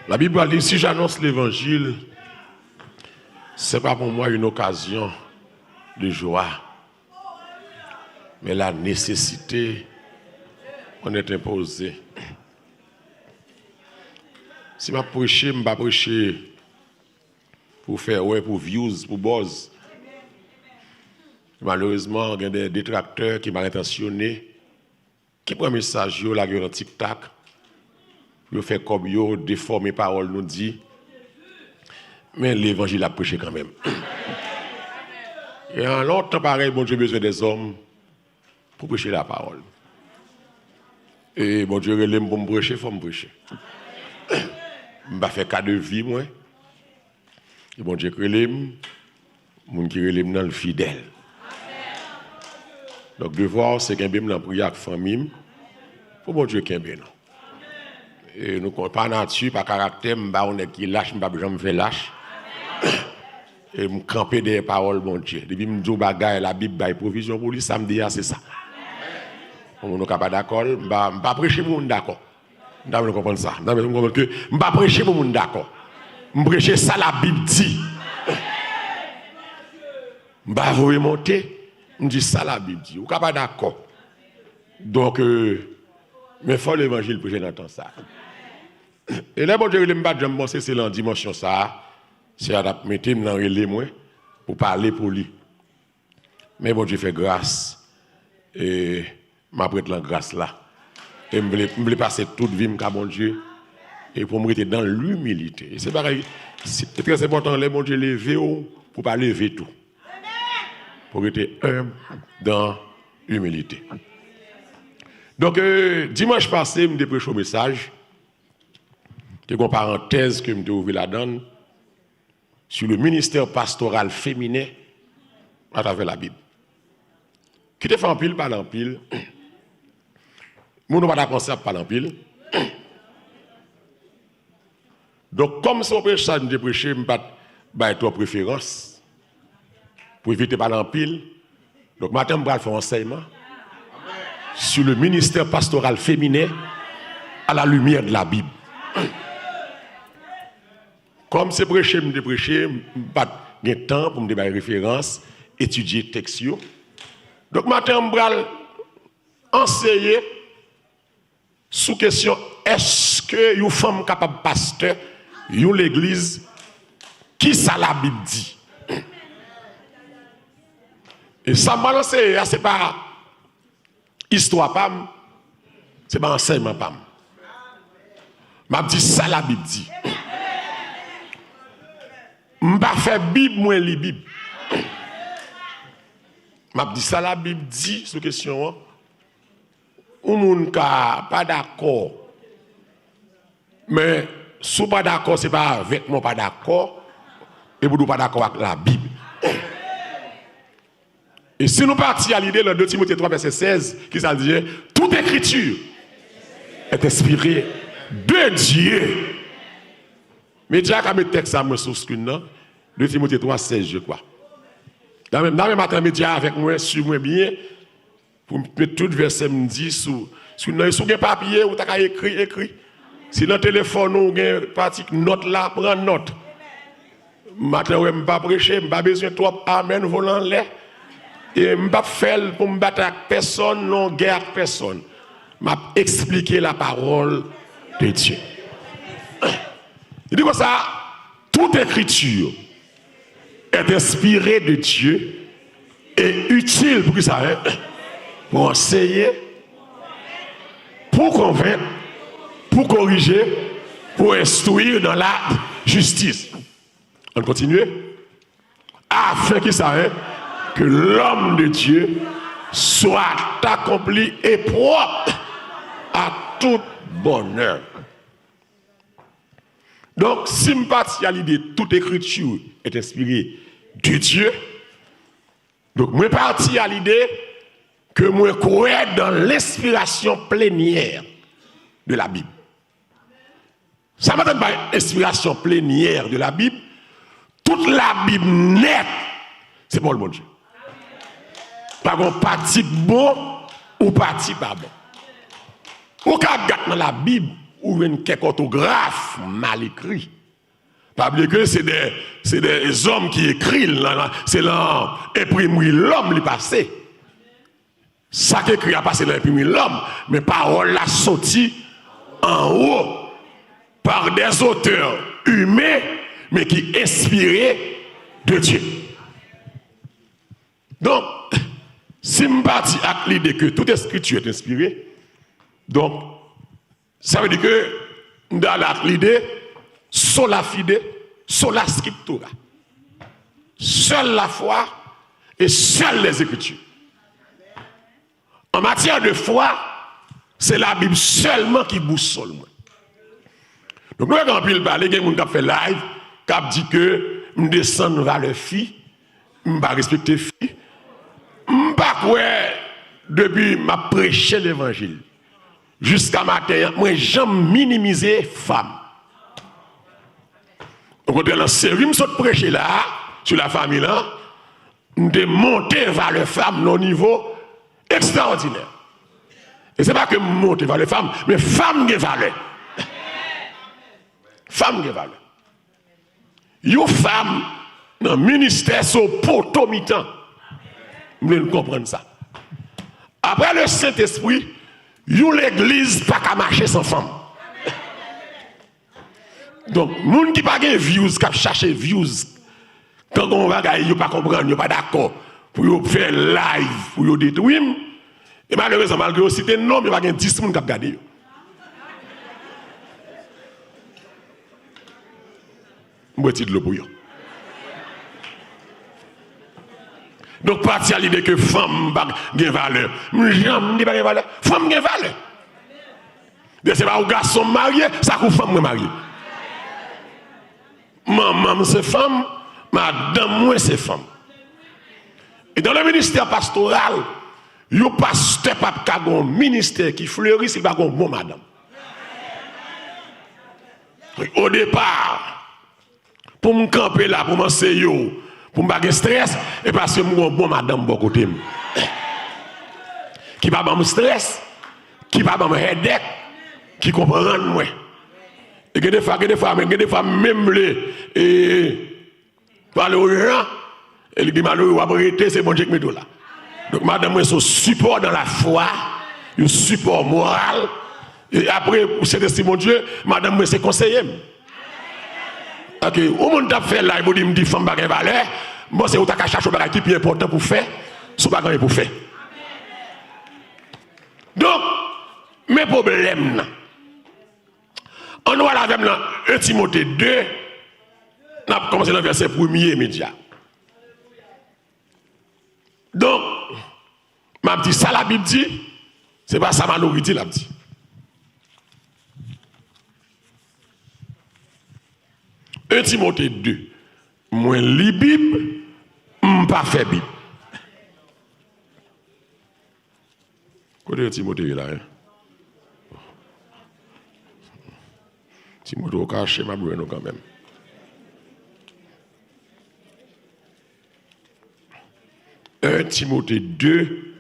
La Bible dit, si j'annonce l'évangile, ce n'est pas pour moi une occasion de joie, mais la nécessité on est imposée. Si je prêche, je ne vais pas prêcher pour faire, ouais, pour views, pour buzz. Malheureusement, il y a des détracteurs qui mal intentionnés, qui prennent un message, là, dans TikTok, ils font comme ils déforment les paroles, nous dit, mais l'évangile a prêché quand même. Et en longtemps, pareil, bon Dieu a besoin des hommes pour prêcher la parole. Et bon Dieu, pour me prêcher, il faut me prêcher. Je ne vais pas faire cas de vie, moi. Et bon Dieu, mon qui relève dans le fidèle. Donc, devoir, c'est qu'un bim dans la prière avec famille, pour bon Dieu qu'un bien. Et nous ne pas nature, pas caractère, on est qui lâche, je ne vais pas lâche. Et me camper des paroles, bon Dieu. Depuis que je dis bagaille, la Bible baille provision pour lui, ça me dit, c'est ça. On n'est pas d'accord, je ne vais pas prêcher pour le monde d'accord. Je ne comprends ça. Je ne vais pas prêcher pour le monde d'accord. Je vais prêcher ça, la Bible dit. Je ne vais pas vous monter. Je dis ça, la Bible dit. Vous n'êtes pas d'accord. Donc, mais il faut l'évangile pour que j'entende ça. Et là, bon Dieu, je ne vais pas penser c'est la dimension ça. C'est à mettre dans les moins pour parler pour lui. Mais bon Dieu fait grâce. Et m'a prête la grâce là. Et je voulais passer toute vie, mon Dieu. Et pour me rester dans l'humilité. Et c'est pareil. C'est très important, les bon Dieu lever pour pas lever tout. Pour être humble dans l'humilité. Donc, dimanche passé, je me prêché au message. C'est une parenthèse que je me ouvert la donne sur le ministère pastoral féminin à travers la Bible. Qui te fait en pile, pas en pile. Nous n'avons pas d'accord ça, pas en pile. Donc, comme si on prêche ça, je prêche, je ne vais pas trop préférence. Pour éviter pas en pile. Donc, maintenant, je vais faire un enseignement sur le ministère pastoral féminin à la lumière de la Bible. Comme c'est prêché, je prêcher, pas de temps pour me donner référence, étudier texte. Donc maintenant, je vais enseigner sous question est-ce que une femme capable de pasteur, une l'église, qui ça la Bible dit? Et ça m'a lancé, c'est pas histoire pam, c'est pas enseignement pam. M'a dit ça la Bible dit. M'pa fait Bible moins li Bible. M'a dit ça la Bible dit sur question ou moun ka pas d'accord. Mais si pas d'accord c'est pas avec moi pas d'accord et vous pas d'accord avec la Bible. Et si nous partons à l'idée dans 2 Timothée 3 verset 16 qui ça dit toute écriture est inspirée de Dieu. Mais Dieu a mis texte à moi sur screen, 2 Timothée 3, 16, je crois. Dans le même matin, média avec moi, sur moi bien, pour mettre tout verset me dit sur un papier ou tu as écrit. Si dans le téléphone, ou un partie note là, prends note. Matin, je ne vais pas prêcher, je n'ai pas besoin de trop amen volant l'air. Et je ne vais pas faire pour me battre avec personne, non guerre avec personne. Je vais expliquer la parole de Dieu. Il dit comme ça, toute écriture est inspirée de Dieu et utile pour ça, hein? Pour enseigner, pour convaincre, pour corriger, pour instruire dans la justice. On continue. Afin que ça, hein? Que l'homme de Dieu soit accompli et propre à tout bonheur. Donc, si je partis à l'idée toute écriture est inspirée de Dieu, donc je partis à l'idée que je crois dans l'inspiration plénière de la Bible. Ça ne m'attend pas l'inspiration plénière de la Bible. Toute la Bible nette, c'est pour le bon Dieu. Pas un parti bon ou parti pas bon. Ou quand regarde dans la Bible, ou quelques orthographes mal écrits. Pas oublier que c'est des hommes qui écrivent, c'est l'imprimerie l'homme lui passé. Ça qui écrit a passé l'imprimerie l'homme, mais parole la sortie en haut par des auteurs humains, mais qui inspirés de Dieu. Donc, si je partis avec l'idée que toute écriture est inspirée, donc, ça veut dire que dans l'idée, sola fide, sola scriptura. Seule la foi et seules les Écritures. En matière de foi, c'est la Bible seulement qui boussole. Donc, nous avons pu parler, il y a des gens qui fait live, qui dit que je descends vers le fille, je ne vais pas respecter fille. Je ne vais pas depuis ma prêché l'évangile jusqu'à matin, moi j'aime minimiser femme. Donc, dans la série, je prêcher là, sur la famille là, de monter vers les femmes au niveau extraordinaire. Et ce n'est pas que monter vers les femmes, mais femmes qui valent. Femmes qui valent. Une femme dans le ministère sur poteau mi-temps. Vous voulez comprendre ça. Après le Saint-Esprit, l'église pas qu'à marcher sans femme. Donc, les gens qui n'ont pas de views, qui cherchent views, quand on va gagner, ils ne pas comprendre, ils ne sont pas d'accord pour faire live, pour détruire. Et malheureusement, malgré aussi, il n'y a pas 10 personnes qui regardent. Je vais dire de l'eau pour eux. Donc, partir à l'idée que femme n'a pas valeur. J'aime dis pas de valeur. Femme n'a pas valeur. Ce n'est pas un garçon marié, ça que femme mariée. Maman, c'est femme. Madame, moi, c'est femme. Et dans le ministère pastoral, il n'y a pas un ministère qui fleurit, c'est pas un bon madame. Au départ, pour me camper là, pour m'enseigner, pour me pas de stress, et parce que je suis un bon madame de côté. Qui va pas me stress, qui va pas me headache, qui comprend moi. Et que des fois, même les parler aux gens, et les malheureux vont arrêter, c'est bon Dieu qui met là. Donc, madame, c'est un support dans la foi, un support moral. Et après, c'est mon Dieu, madame, c'est conseiller. Ok, au monde t'a fait là, il me dit, femme, pas de valeur. Moi, c'est où t'as cherché un qui est important pour faire, ce n'est pas grand pour faire. Donc, mes problèmes, on voit la même 1 Timothée 2, on a commencé dans le verset 1er immédiat. Donc, m'a dit ça la Bible dit, c'est pas ça minorité la dit. Timothée 2, moi lis Bible, pas fait Bible. Côté Timothée là, hein? Timothée au caché ma brûle quand même. Timothée 2,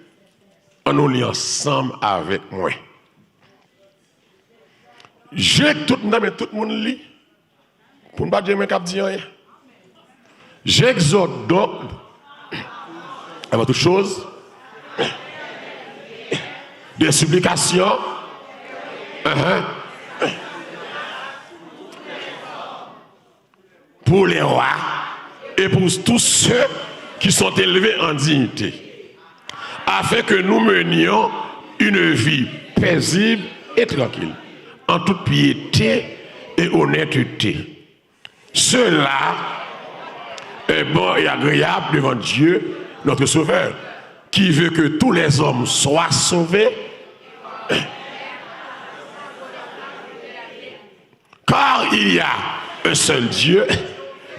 on nous lit ensemble avec moi. J'ai tout le monde lit. Pour ne pas dire que je rien. J'exhorte donc, avant toute chose, des supplications, pour les rois et pour tous ceux qui sont élevés en dignité, afin que nous menions une vie paisible et tranquille, en toute piété et honnêteté. Cela est bon et agréable devant Dieu, notre Sauveur, qui veut que tous les hommes soient sauvés. Car il y a un seul Dieu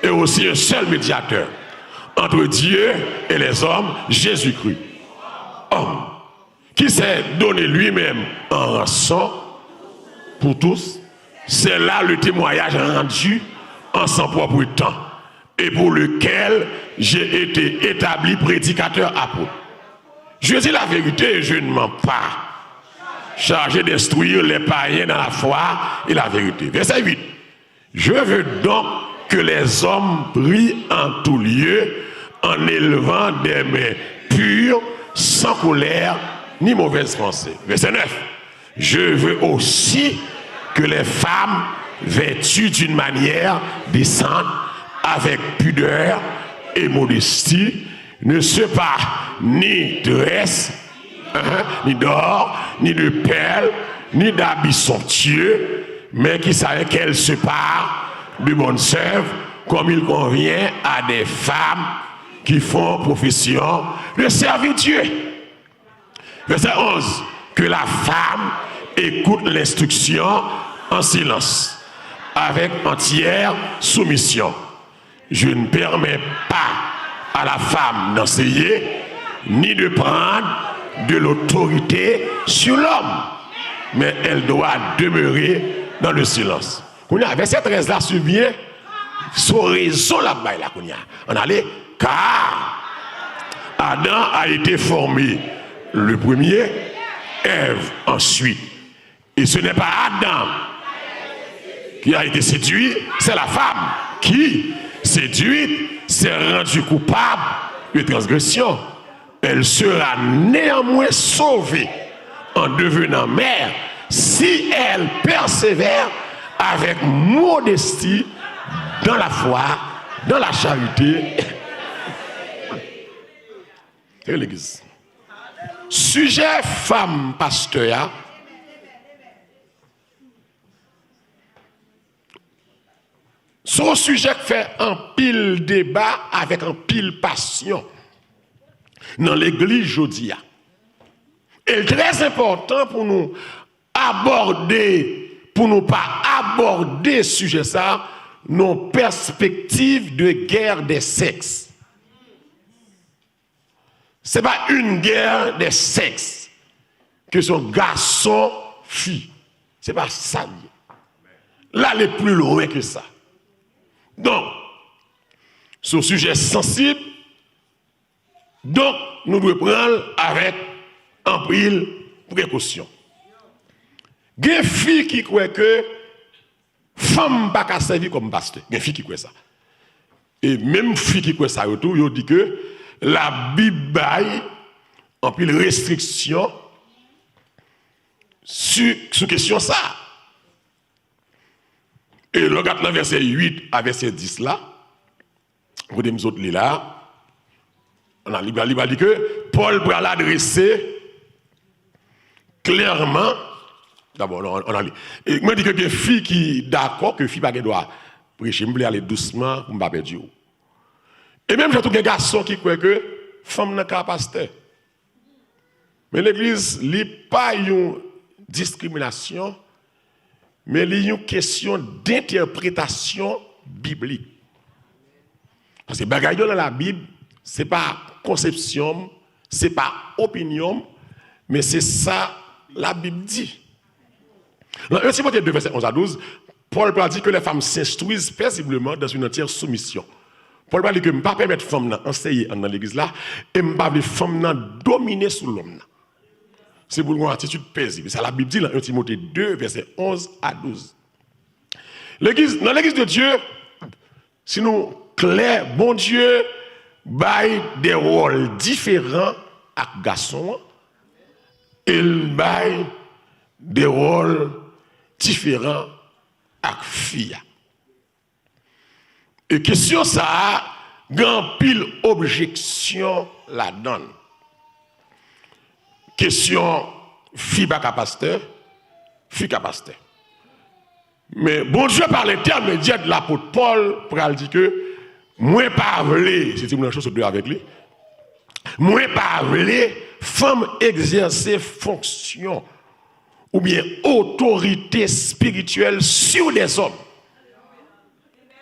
et aussi un seul médiateur entre Dieu et les hommes, Jésus-Christ. Homme qui s'est donné lui-même en rançon pour tous. C'est là le témoignage rendu en son propre temps et pour lequel j'ai été établi prédicateur apôtre. Je dis la vérité et je ne mens pas. chargé d'instruire les païens dans la foi et la vérité. Verset 8. Je veux donc que les hommes prient en tout lieu en élevant des mains pures, sans colère ni mauvaise pensée. Verset 9. Je veux aussi que les femmes vêtues d'une manière décente, avec pudeur et modestie, ne se parent ni de dresse, ni d'or, ni de perles, ni d'habits somptueux, mais qui savent qu'elles se parent de bonnes œuvres, comme il convient à des femmes qui font profession de servir Dieu. Verset 11. Que la femme écoute l'instruction en silence, avec entière soumission. Je ne permets pas à la femme d'enseigner, ni de prendre de l'autorité sur l'homme, mais elle doit demeurer dans le silence. Verset 13 là, c'est bien, son raison là-bas, là, on allait, car Adam a été formé le premier, Ève ensuite. Et ce n'est pas Adam qui a été séduit, c'est la femme qui, séduite, s'est rendue coupable de transgression. Elle sera néanmoins sauvée en devenant mère si elle persévère avec modestie dans la foi, dans la charité. C'est l'église. Sujet femme pasteur. Son sujet fait un pile débat avec un pile passion dans l'église jodia. Et très important pour nous aborder, pour nous pas aborder ce sujet ça, nos perspectives de guerre des sexes. Ce n'est pas une guerre des sexes que sont garçon, fille. Ce n'est pas ça. Là, elle est plus loin que ça. Donc, ce sujet sensible, donc, nous devons prendre avec un pile précaution. Il y a des filles qui croient que femme n'a pas servir comme pasteur. Il y a des filles qui croient ça. Et même filles qui croient ça, ils disent que la Bible baille en pile restriction sur question ça. Et le regarde dans verset 8 à verset 10 là, vous dites nous autres là, on a dit que Paul va l'adresser clairement. D'abord, on a dit. Et moi, je dis que les filles qui d'accord, que les filles ne doivent pas prêcher, je vais aller doucement pour ne pas perdre. Et même, j'ai tous les garçons qui croient que femme n'a qu'à pasteur. Mais l'église n'est pas une discrimination, mais il y a une question d'interprétation biblique. Parce que bagaille dans la Bible, ce n'est pas conception, ce n'est pas opinion, mais c'est ça la Bible dit. Dans 1 Timothée 2, verset 11 à 12, Paul dit que les femmes s'instruisent paisiblement dans une entière soumission. Paul dit que je ne peux pas permettre les femmes d'enseigner dans l'église là, et je ne peux pas permettre les femmes de dominer sur l'homme. C'est pour une attitude paisible. C'est la Bible dit dans 1 Timothée 2, verset 11 à 12. Dans l'église de Dieu, si nous clair, bon Dieu, baille des rôles différents à garçons, il baille des rôles différents à filles. Et question ça, grand pile objection la donne. Question fille pas pasteur, fille pas pasteur. Mais bon Dieu par l'intermédiaire de l'apôtre Paul pour dire que moi pas voulu, c'est une chose deux avec lui. Moi pas voulu femme exercer fonction ou bien autorité spirituelle sur des hommes.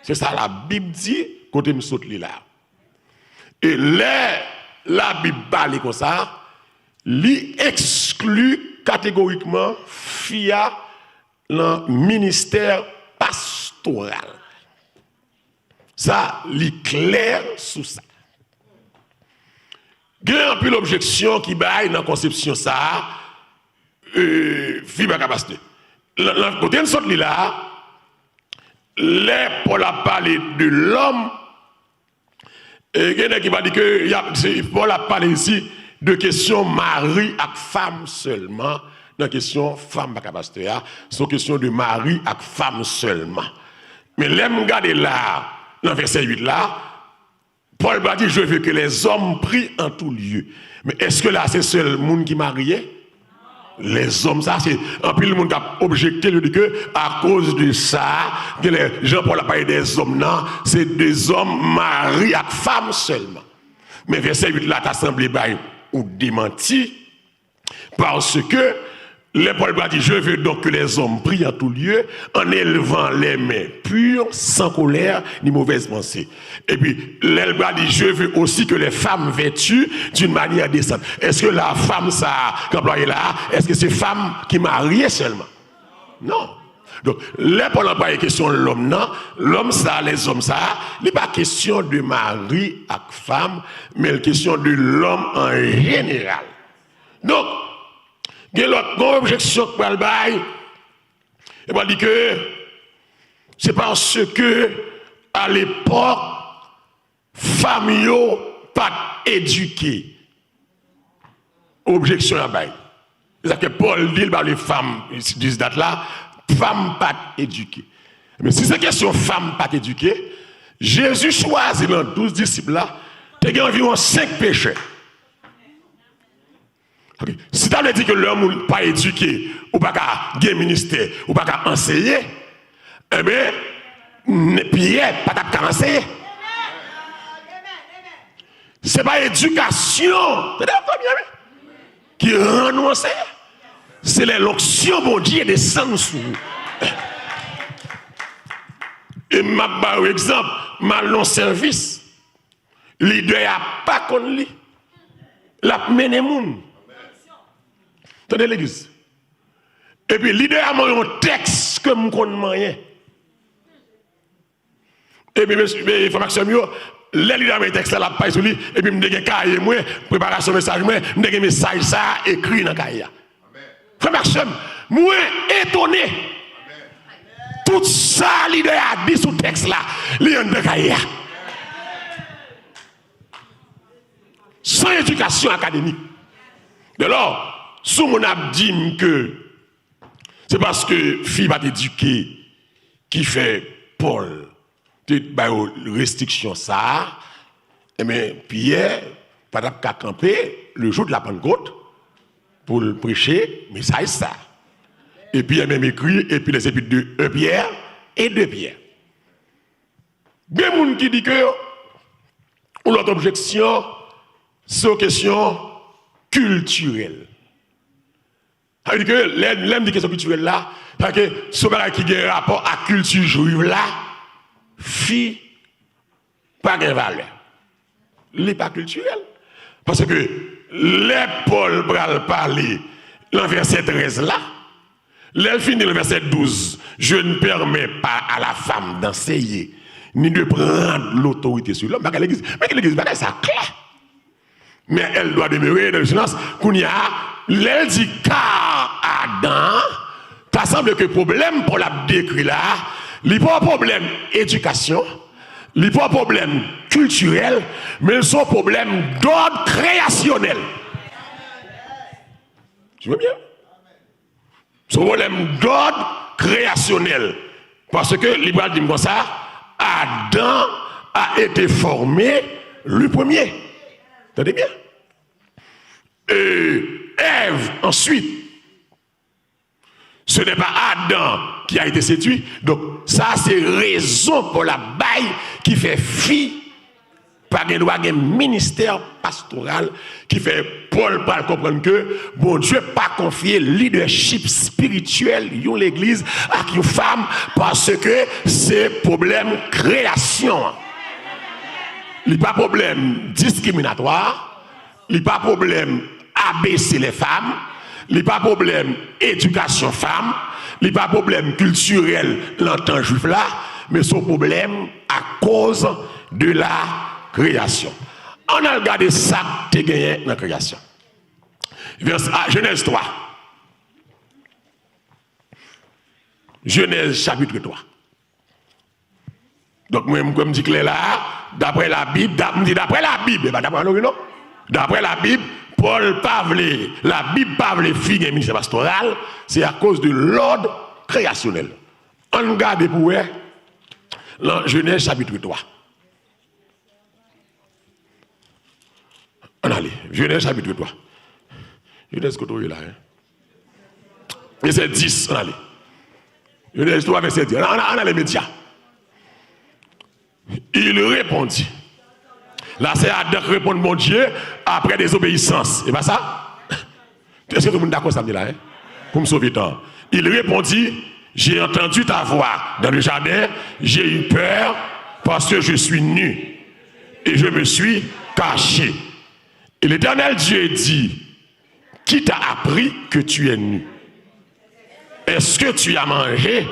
C'est ça la Bible dit côté me saute là. Et là la Bible parle comme ça, li exclut catégoriquement FIA dans le ministère pastoral. Ça, li clair sous ça. Il y a un peu l'objection qui baille dans la conception ça. fille capacité. Côté de sorte là, les Paul a parlé de l'homme, et il y a qui va dire que Paul a parlé ici de question mari et femme seulement. Dans la question femme capacité, c'est une question de mari et femme seulement. Mais l'aime regarder là, dans verset 8 là, Paul va dire je veux que les hommes prient en tout lieu. Mais est-ce que là c'est seul le monde qui marié? Les hommes, ça c'est un peu le monde qui a objecté, lui dit que à cause de ça, que les Jean-Paul a parlé des hommes, non, c'est des hommes mariés avec femmes seulement. Mais verset 8 là, t'as semblé ou démenti, parce que les Paul va dire je veux donc que les hommes prient en tout lieu en élevant les mains pures, sans colère ni mauvaise pensée. Et puis l'elle va dire je veux aussi que les femmes vêtues d'une manière décente. Est-ce que la femme ça qu'employé là, est-ce que c'est femme qui mariée seulement? Non. Donc les Paul n'a pas question de l'homme, non. L'homme ça, les hommes ça, il n'est pas question de mari avec femme, mais la question de l'homme en général. Donc il y a l'autre objection pour le bail. Et on dit que c'est parce que à l'époque, famille pas éduquée. Objection à bail. C'est que Paul dit les femmes disent date là, femmes pas éduquées. Mais si c'est question femmes pas éduquées, Jésus choisit dans 12 disciples là, il y a environ 5 pécheurs. Okay. Si tu as dit que l'homme n'est pas éduqué, ou pas qu'à ministère, ou pas qu'à enseigner, eh bien, Pierre pas qu'à enseigner. Ce n'est pas l'éducation qui rend nous enseigner. C'est l'onction, mon Dieu, des sens sous vous. Et par exemple, ma long service, l'idée n'a pas qu'on lit. La mené moun. Tenez l'église. Et puis l'idée a un texte que je connais rien. Et puis il faut maximum les leaders de texte là pas sur lui et puis me déguer cahier moi préparation message moi me déguer message ça écrit dans cahier. Frère Maxime, moi étonné. Tout ça leader a dit sur texte là, li en cahier. Sans éducation académique. De là si on a dit que c'est parce que fille va t'éduquer qui fait Paul, tu as une restriction ça, et bien Pierre, pas qu'à camper le jour de la Pentecôte pour le prêcher, mais ça est ça. Et puis il a même écrit, et puis les épîtres de 1 Pierre et 2 Pierre. Bien moun qui dit que, ou l'autre objection, c'est une question culturelle. C'est-à-dire que l'aime des questions culturelles là, parce que ce qui a un rapport à la culture juive là, fi pas de valeur. Il n'est pas culturel. Parce que les Paul Bral parler, le verset 13 là, l'elle finit le verset 12, je ne permets pas à la femme d'enseigner, ni de prendre l'autorité sur l'homme. Mais l'église, ça clair. Mais elle doit demeurer dans le silence. Qu'on y a, l'elle dit car Adam, ça semble que le problème pour la décrit là, il n'y a pas un problème éducation, il n'y a pas un problème culturel, mais c'est un problème d'ordre créationnel. Tu vois bien? C'est un problème d'ordre créationnel. Parce que, l'Ibra dit comme ça, Adam a été formé le premier. Entendez bien? Et Ève, ensuite, ce n'est pas Adam qui a été séduit. Donc, ça, c'est raison pour la baille qui fait fi par un ministère pastoral qui fait Paul pour comprendre que bon Dieu pas confié leadership spirituel à l'église à une femme parce que c'est problème création. Il n'y a pas problème discriminatoire, il n'y a pas problème abaisser les femmes, il n'y a pas problème éducation femme, il n'y a pas problème culturel l'entend juif là, mais son problème à cause de la création. On a regardé ça qui est gagné dans la création. Genèse 3. Genèse chapitre 3. Donc, moi, comme je dis que là, d'après la Bible, d'après la Bible, pas d'après nous, non? D'après la Bible, Paul Pavlé, la Bible Pavlé finit ministère pastoral, c'est à cause de l'ordre créationnel. On regarde pour eux, dans Genèse chapitre 3. On allait, Genèse chapitre 3. Genèse côté là, hein. Verset 10, on allait. Genèse 3, verset 10. On a les médias. Il répondit. Là, c'est Adam qui répond, mon Dieu, après désobéissance. Et pas ça? Est-ce que tout le monde est d'accord ça là, hein? Pour me sauver temps. Il répondit, j'ai entendu ta voix dans le jardin, j'ai eu peur parce que je suis nu et je me suis caché. Et l'Éternel Dieu dit, qui t'a appris que tu es nu? Est-ce que tu as mangé?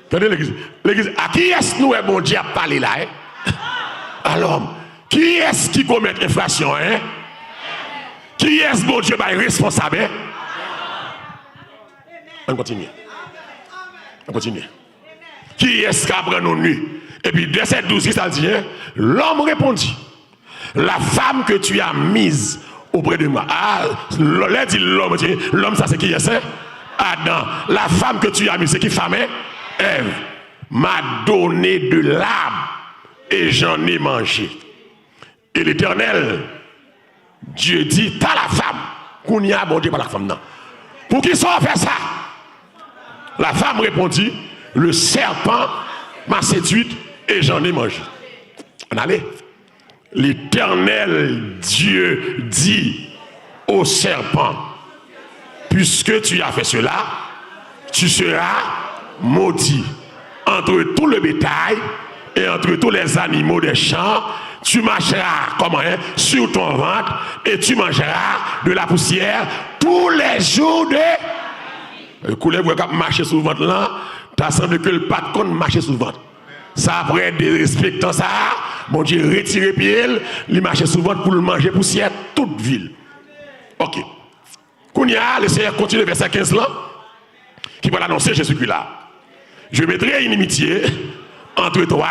Attendez l'église. À qui est-ce nous, bon Dieu, a parlé là? Hein? Alors, qui est-ce qui commet infraction? Hein? Qui est-ce bon Dieu est responsable? Hein? On continue. On continue. Qui est-ce qui apprend nos nuits? Et puis, verset 12, ça dit, hein? L'homme répondit, la femme que tu as mise auprès de moi. Ah, là dit l'homme, ça c'est qui est? Adam. La femme que tu as mise, c'est qui femme? Ève m'a donné de l'arbre et j'en ai mangé. Et l'Éternel, Dieu dit, t'as la femme. Qu'on y a bon Dieu par la femme, non. Pour qui ça fait ça? La femme répondit, le serpent m'a séduite et j'en ai mangé. On allait. L'Éternel Dieu dit au serpent, puisque tu as fait cela, tu seras maudit entre tout le bétail et entre tous les animaux des champs. Tu marcheras comment, hein, sur ton ventre et tu mangeras de la poussière tous les jours de... Vous marcher sur le ventre là, t'as semblé que le patron marchait sur le ventre. Ça après des respectants ça, bon Dieu retire pied, il marchait sur le ventre pour le manger poussière toute ville. Ok. Kounia, le Seigneur continue verset 15 là, qui va l'annoncer Jésus-Christ là. Je mettrai une inimitié entre toi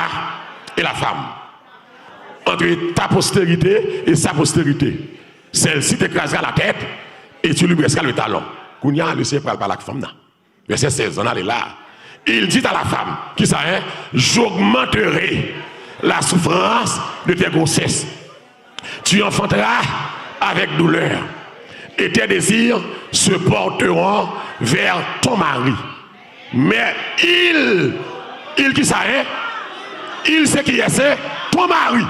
et la femme, entre ta postérité et sa postérité. Celle-ci t'écrasera la tête et tu lui briseras le talon. Kounia, le Seigneur parle par la femme là. Verset 16, on allait là. Il dit à la femme, qui ça est, j'augmenterai la souffrance de tes grossesses. Tu enfanteras avec douleur. Et tes désirs se porteront vers ton mari. Mais il qui ça est, il sait qui est, c'est ton mari.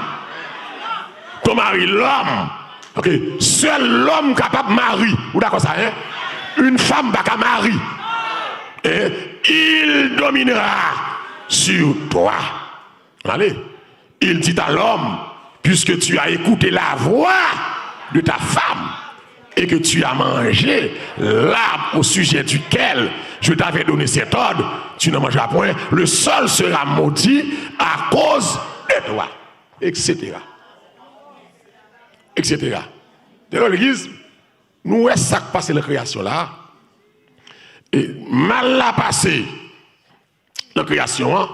Ton mari, l'homme. Ok, seul l'homme capable de marier. Ou d'accord ça, hein? Une femme pas qu'à marier. Et il dominera sur toi. Allez, il dit à l'homme, puisque tu as écouté la voix de ta femme et que tu as mangé l'arbre au sujet duquel je t'avais donné cet ordre, tu ne mangeras point, le sol sera maudit à cause de toi, etc. Etc. Dans l'église, nous, est-ce ça qui passe la création là? Et mal la passé la création, hein?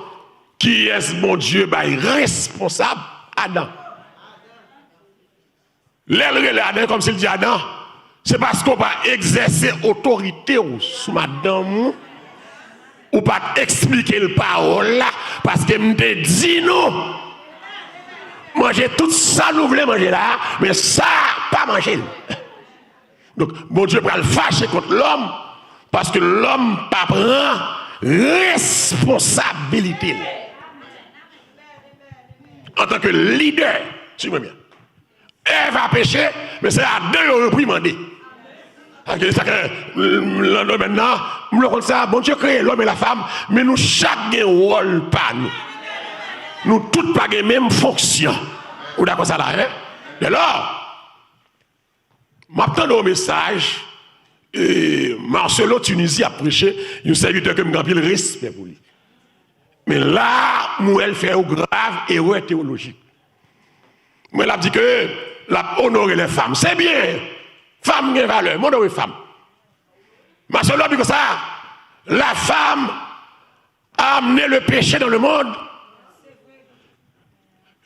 Qui est-ce bon Dieu responsable? Adam. L'aile Adam, comme s'il dit Adam, c'est parce qu'on va exercer autorité sur madame ou pas expliquer le parole là, parce que me dit non. Manger tout ça, nous voulons manger là, mais ça, pas manger. Donc, bon Dieu va le fâcher contre l'homme, parce que l'homme pas prend responsabilité. En tant que leader, tu vois bien. Elle va pécher, mais c'est à deux reprimandé. Maintenant, nous ça, bon Dieu crée l'homme et la femme, mais nous chaque rôle pas nous. Nous toutes pas les mêmes fonctions. Vous d'accord ça là, hein? Et là, m'attends au message, et Marcelo Tunisie a prêché, un serviteur que me le respect pour lui. Mais là, nous elle fait au grave erreur théologique. Moi, elle a dit que la honorer les femmes, c'est bien. Femme qui a valeur, honorer les femmes. Marcelo dit que ça, la femme a amené le péché dans le monde.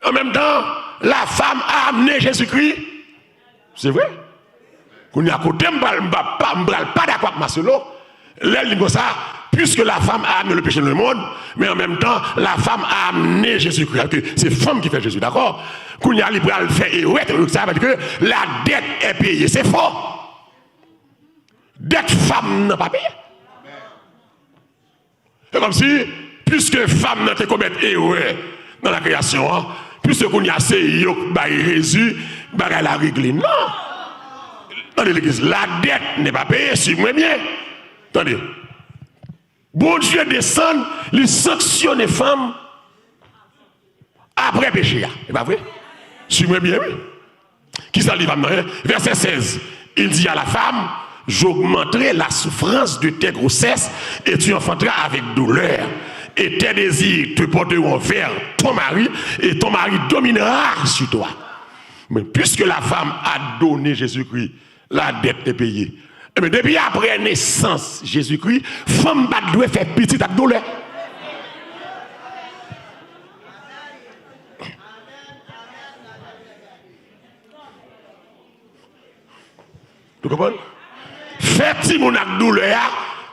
En même temps, la femme a amené Jésus-Christ. C'est vrai. Qu'on y a côté, je ne suis pas d'accord avec Marcelo. Elle dit que ça, puisque la femme a amené le péché dans le monde, mais en même temps, la femme a amené Jésus-Christ. C'est femme qui fait Jésus, d'accord? Qu'on y a libre à le faire, et ouais, ça veut dire que la dette est payée. C'est faux. Dette femme n'a pas payé. C'est comme si, puisque femme n'a pas commis erreur dans la création, puisque qu'on y a assez yok Jésus, elle a réglé. Non. Attendez l'église, la dette n'est pas payée, suivez-moi bien. Attendez. Bon Dieu descend, il sanctionne les femmes après péché. C'est pas vrai? Suivez-moi bien, oui. Qui ça livre maintenant? Verset 16. Il dit à la femme, j'augmenterai la souffrance de tes grossesses et tu enfanteras avec douleur. Et tes désirs te porteront vers ton mari et ton mari dominera sur toi. Mais puisque la femme a donné Jésus-Christ, la dette est payée. Mais depuis après naissance Jésus-Christ, femme ne doit faire petite avec douleur. Tu comprends? Faire petit mon avec douleur,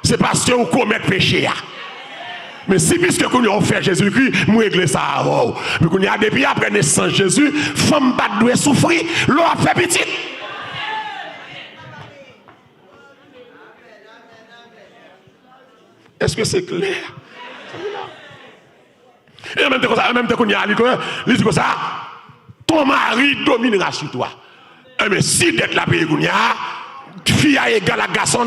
c'est parce que vous commettez péché. Mais si puisque vous avez fait Jésus-Christ, vous réglez ça avant. Mais vous avez depuis après naissance Jésus, femme ne doit souffrir, l'on a fait petite. Est-ce que c'est clair? Et en même temps qu'on y a il dit comme ça, ton mari dominera sur toi. Mais si d'être la paix qu'on y a, fille à égal à garçon,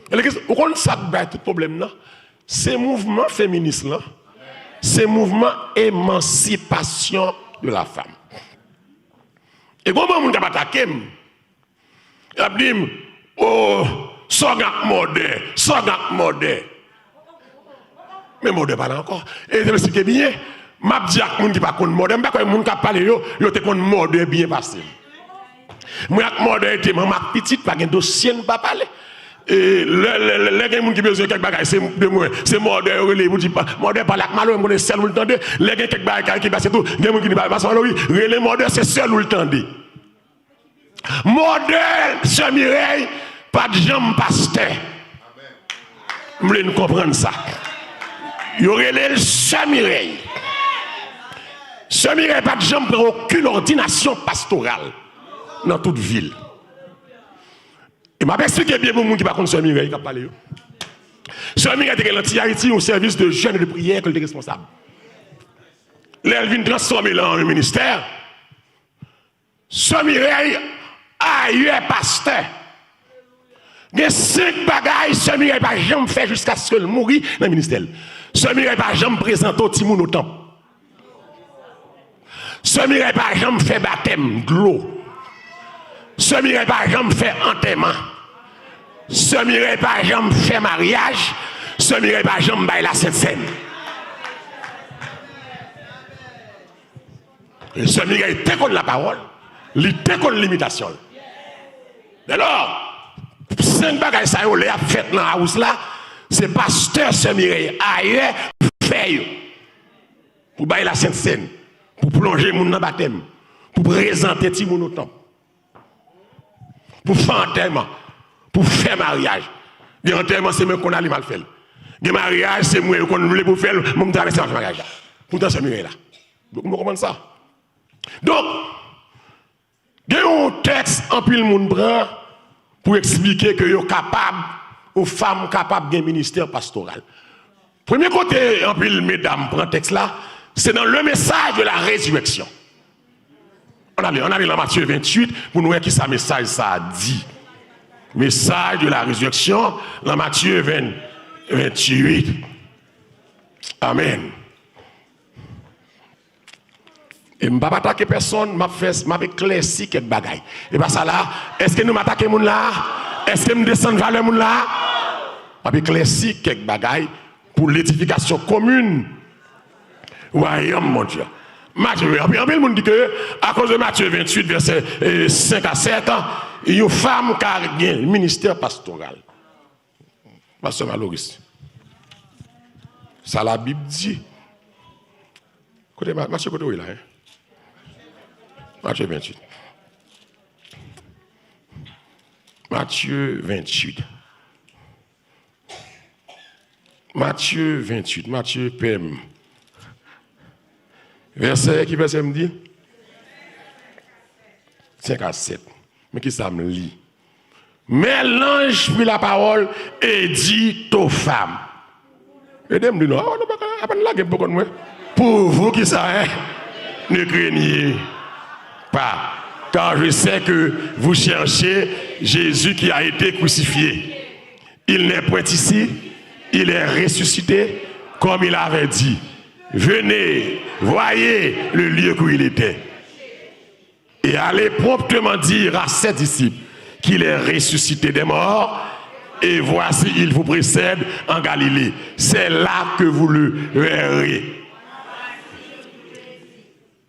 vous comprenez ça, tout problème là? C'est mouvement féministe là, c'est mouvement émancipation de la femme. Et comment on a attaqué? Il a dit, oh, sogat moderne. Mais moderne pas encore. Et je me suis dit bien, m'a dit à moun qui pas connaît moderne, pas moun qui parler yo te connaît moderne bien passé. Moi ak moderne était maman petite pas gen dossier pas parler. Et les gens qui besoin quelque bagage c'est de moi, c'est moderne relé vous dit pas moderne pas avec malo on est seul ou le tande, les gens quelque bagage qui passe tout, gen moun qui dit pas relé moderne c'est seul ou le tande. Modèle, Sœur Mireille, pas de jambe pasteur. Vous voulez nous comprendre ça? Il y aurait les Sœur Mireille. Sœur Mireille, pas de jambe pour aucune ordination pastorale dans toute ville. Et m'a expliqué bien pour les gens qui ne connaissent pas Sœur Mireille qui a parlé. Sœur Mireille était l'anti-Haïti au service de jeûne et de prière qu'elle était responsable. Là, elle vient transformer dans le ministère. Sœur Mireille, aïe, pasteur. Il y a 5 bagailles, Sœur Mireille n'a jamais fait jusqu'à ce qu'elle mourit dans le ministère. Sœur Mireille n'a jamais présenté au Timoun au temple. Sœur Mireille n'a jamais fait baptême de l'eau. Sœur Mireille n'a jamais fait enterrement. Sœur Mireille n'a jamais fait mariage. Sœur Mireille n'a jamais fait la Sainte Seine. Et Sœur Mireille était contre la parole, il était contre l'imitation. Alors, 5 bagages ça y a fait dans la house là, c'est pasteur Sœur Mireille ailleurs fait pour bailler la Sainte Seine, pour plonger moun dans baptême, pour présenter ti moun au temple, pour faire enterrement, pour faire mariage. Des enterrement c'est même qu'on a mal fait. Des mariages c'est moi qu'on voulait pour faire, mon traverser le mariage. Pourtant Sœur Mireille là. Donc vous comprenez ça? Donc, il y a un texte en pile monde prend pour expliquer que vous êtes capable, aux femmes capables d'un ministère pastoral. Premier côté, en pile mesdames prend texte là, c'est dans le message de la résurrection. On a dans Matthieu 28 pour nous voir qui ça message ça a dit. Message de la résurrection dans Matthieu 28. Amen. Et je ne vais pas attaquer personne, je vais éclaircir quelques bagailles. Et bien ça là, est-ce que nous m'attaquons les gens là? Est-ce que nous descendons vers les gens là? Je vais éclaircir quelques bagailles pour l'édification commune. Royaume, mon Dieu. Matthieu, en le monde dit que, à cause de Matthieu 28, verset 5 à 7, il y a une femme qui a un ministère pastoral. Pasteur Maloris. Ça, la Bible dit. Matthieu, côté où il est là? Matthieu 28. Matthieu 28. Matthieu 28. Matthieu PM. Verset, qui verset me dit? 5 à 7. Mais qui ça me lit? Mais l'ange prit la parole et dit aux femmes. Et dem dit non, pour vous qui ça, ne craignez pas. Car je sais que vous cherchez Jésus qui a été crucifié. Il n'est point ici, il est ressuscité, comme il avait dit. Venez, voyez le lieu où il était. Et allez promptement dire à ses disciples qu'il est ressuscité des morts. Et voici, il vous précède en Galilée. C'est là que vous le verrez.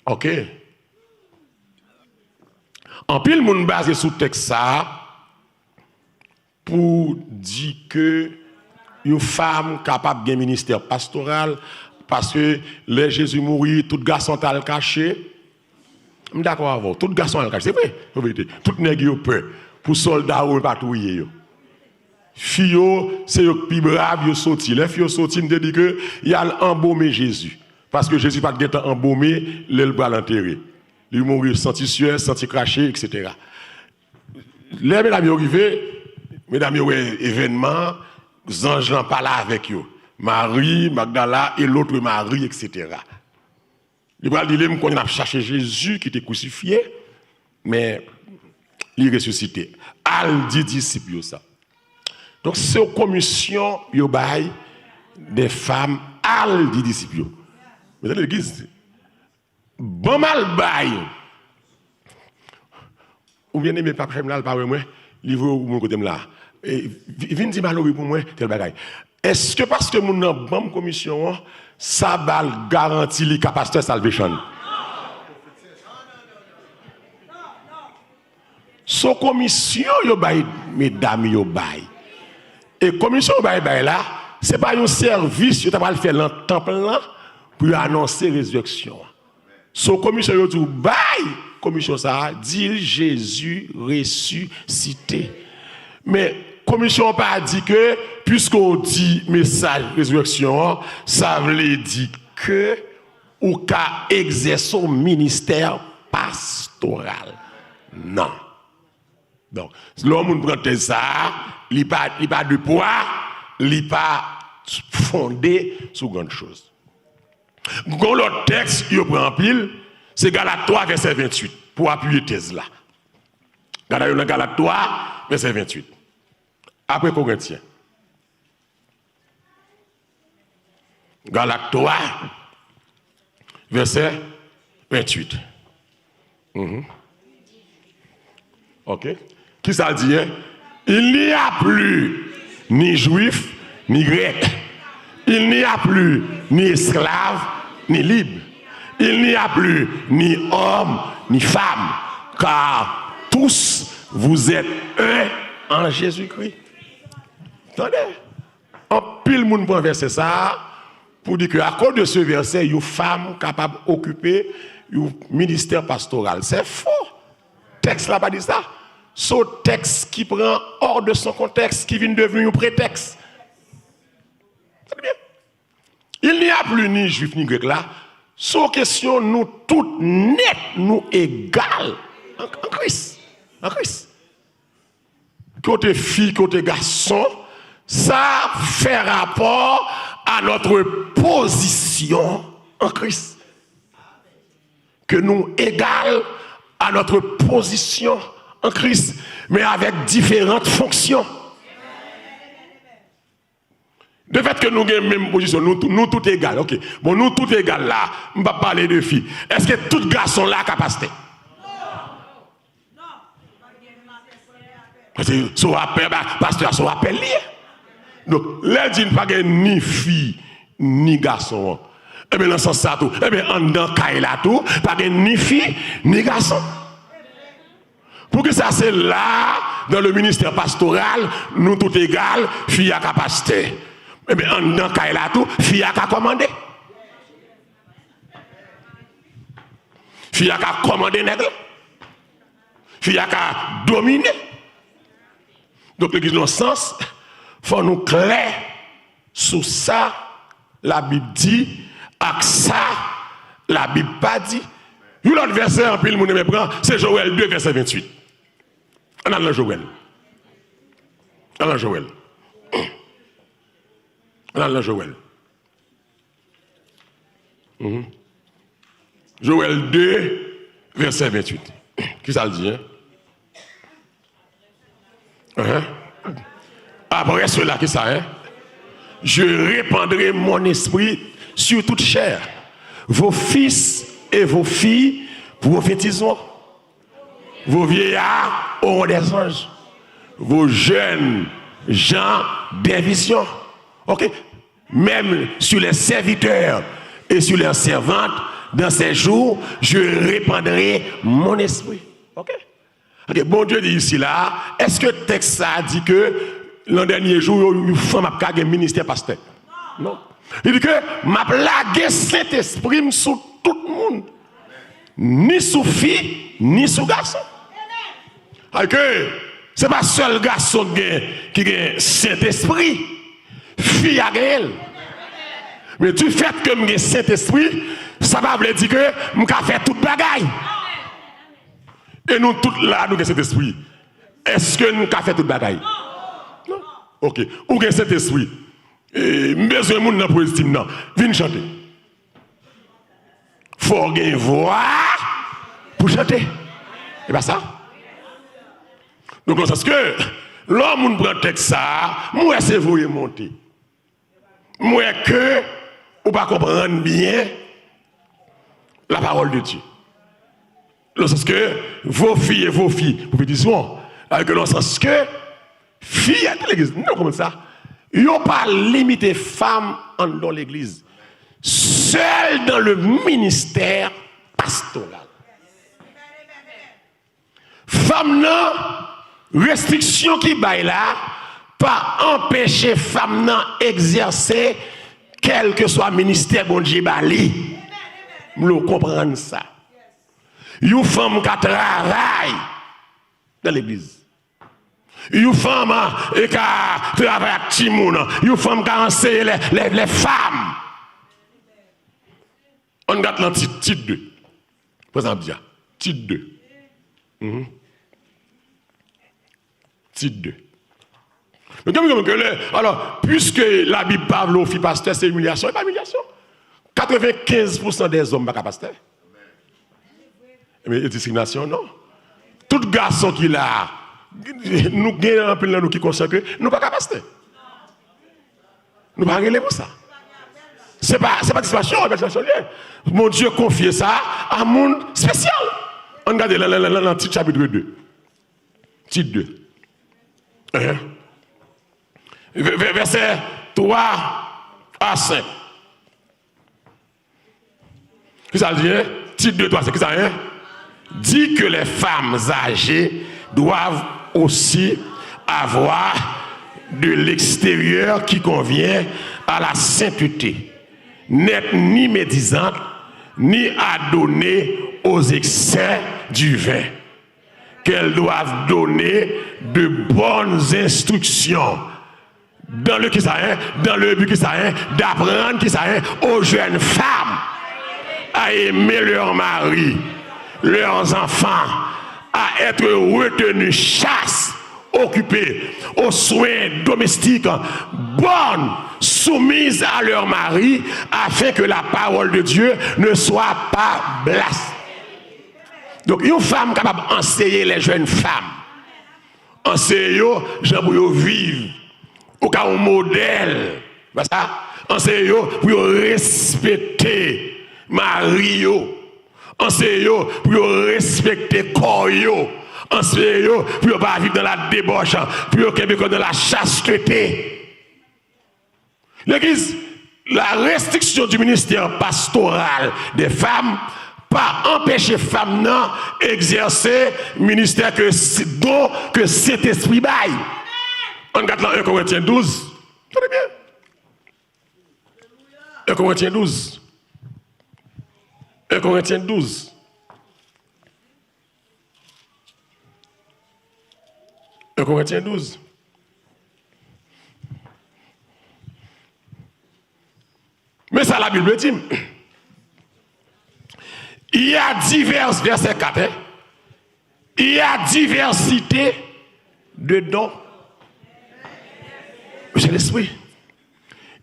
Ok. En pile, moun basé sous texte ça pour dire que une femme capable d'un ministère pastoral parce que les Jésus mourit, tout garçon t'a le caché. D'accord avec tout garçon le caché, c'est vrai, en vérité. Tout nèg yo peur pour soldats ou patrouiller yo. Fille c'est yo plus brave yo sorti. Les filles sorti me dit que il y a embaumé Jésus parce que Jésus pas de embaumé, il va l'enterrer. Il mourir senti sueur, senti cracher, etc. Les mesdames arrivés, mesdames yo événement, anges n'en parlent avec eux. Marie, Magdala et l'autre Marie, etc. Il va dire qu'on a cherché Jésus qui était crucifié, mais il est ressuscité. Al dit disciples ça. Donc c'est une commission yo bail des femmes al dit disciples. Mais dans l'église bon mal bail. Ou bien aimé papa là pas moi, livre mon côté là. Et vinn di malheureux pour moi tel bagaille. Est-ce que parce que mon bonne commission ça va garantir les capacités de salvation? So commission yo bay mesdames yo bay. Et commission bay là, c'est pas un service yo t'a pas le faire dans temple là pour annoncer résurrection. So commission yo tout bay commission ça dit Jésus ressuscité. Mais commission pas dit que puisqu'on dit message résurrection, ça veut dire que ou qu'a exercer un ministère pastoral. Non. Donc, l'homme prend ça, il pas de poids, il pas fondé sur grande chose. Quand l'autre texte il prend en pile, c'est Galates 3 verset 28 pour appuyer thèse là. Galates 3 verset 28. Après Corinthiens. Galates 3 verset 28. OK. Qui ça dit? Il n'y a plus ni juif, ni grec. Il n'y a plus ni esclave, ni libre. Il n'y a plus ni homme, ni femme. Car tous vous êtes un en Jésus-Christ. Attendez. En pile monde prend verset ça pour dire que à cause de ce verset, il y a une femme capable d'occuper un ministère pastoral. C'est faux. Texte là pas dit ça. Ce texte qui prend hors de son contexte, qui vient devenir un prétexte. C'est bien. Il n'y a plus ni juif ni grec là. Sur question, nous tous net, nous égales en Christ. En Christ. Côté fille, côté garçon, ça fait rapport à notre position en Christ. Que nous égales à notre position en Christ, mais avec différentes fonctions. De fait que nous avons la même position, nous tous égales. Ok. Bon, nous tous égales là, on va parler de filles. Est-ce que tout garçon là a capacité? Non. Parce que son appel, pasteur, son appel lié. Donc, là, dit pas ni fille, ni garçon. Eh bien, dans ce sens, ça tout. Eh bien, en dedans, là tout, pas de ni fille, ni garçon. Pour que ça, c'est là, dans le ministère pastoral, nous tout égal, fille à capacité. Eh bien, en dedans, là tout, fille à commander. Fille à commander, nègre. Fille à dominer. Donc, l'église, dans ce sens, il faut nous clair sur ça, la Bible dit, avec ça, la Bible pas dit. L'autre verset en pile, mon aimé prend, c'est Joël 2, verset 28. On a le Joël. On a le Joël. On a le Joël. Joël 2, verset 28. Qui ça le dit, hein? Après cela, qui ça, hein? Je répandrai mon esprit sur toute chair. Vos fils et vos filles prophétiseront. Vos vieillards auront des anges. Vos jeunes gens des visions. Ok? Même sur les serviteurs et sur les servantes, dans ces jours, je répandrai mon esprit. Ok? Ok, bon Dieu dit ici là, est-ce que le texte a dit que l'an dernier jour, une femme a gagné le ministère pasteur? Non. Il dit que m'a plagué Saint-Esprit sur tout le monde. Ni sous fille, ni sous garçon. Alors que ce n'est pas seul garçon qui a Saint-Esprit. Fille a gagné. Mais du fait que j'ai Saint-Esprit, ça va veut dire que je fait toute bagaille. Et nous tous là, nous avons cet esprit. Est-ce que nous avons fait toute bagaille? Non. Ok. Ou avez cet esprit? Besoin de monde pour estime non. Viens chanter. Faut avoir une voix pour chanter. Et pas ça? Donc, c'est ce que l'homme prend le texte ça, moi c'est vous monter. Moi que ou pas comprendre bien la parole de Dieu. Dans le sens que vos filles, vous dites souvent, avec le sens que filles à l'église, non comme ça, ils n'ont pas limité femmes dans l'église, seul dans le ministère pastoral. Femmes non, restriction qui baille là, pas empêcher femmes non exercer quel que soit ministère bon Dieu bali. Nous comprenons ça. Une femme qui travaille dans l'église. Une femme qui travaille avec Timoun. Une femme qui enseigne les femmes. On regarde dans titre 2. Par exemple, titre 2. Titre 2. Alors, puisque la Bible parle au fils pasteur, c'est humiliation, c'est pas humiliation. 95% des hommes ne sont pas pasteurs. Mais discrimination, non. Tout garçon qui l'a, nous gagnons un peu de nous qui consacrent, nous ne sommes pas pasteurs. Nous ne sommes pas régler pour ça. Ce n'est pas discrimination, c'est pas discrimination. Mon Dieu confie ça à un monde spécial. On regarde dans le titre chapitre 2. Titre 2. Verset 3 à 5. Qu'est-ce que ça dit? Titre 2, 3, c'est que ça hein? Dit que les femmes âgées doivent aussi avoir de l'extérieur qui convient à la sainteté, n'être ni médisante, ni adonnées aux excès du vin, qu'elles doivent donner de bonnes instructions dans le but d'apprendre aux jeunes femmes à aimer leur mari, leurs enfants, à être retenus chaste, occupés aux soins domestiques, bonnes, soumises à leur mari, afin que la parole de Dieu ne soit pas blasphème. Donc, une femme capable d'enseigner les jeunes femmes, enseigner gens pour vivre, au cas où modèle, enseigner pour respecter Mario, enseignez pour respecter corps, enseignez pour ne pas vivre dans la débauche, pour ne pas dans la chasteté. L'église, la restriction du ministère pastoral des femmes pas empêcher les femmes d'exercer le ministère que cet esprit baille. On regarde là 1 Corinthiens 12. Tenez bien. 1 Corinthiens 12. 1 Corinthiens 12. 1 Corinthiens 12. Mais ça, la Bible dit. Il y a divers, verset 4, hein? Il y a diversité de dons. Monsieur l'Esprit.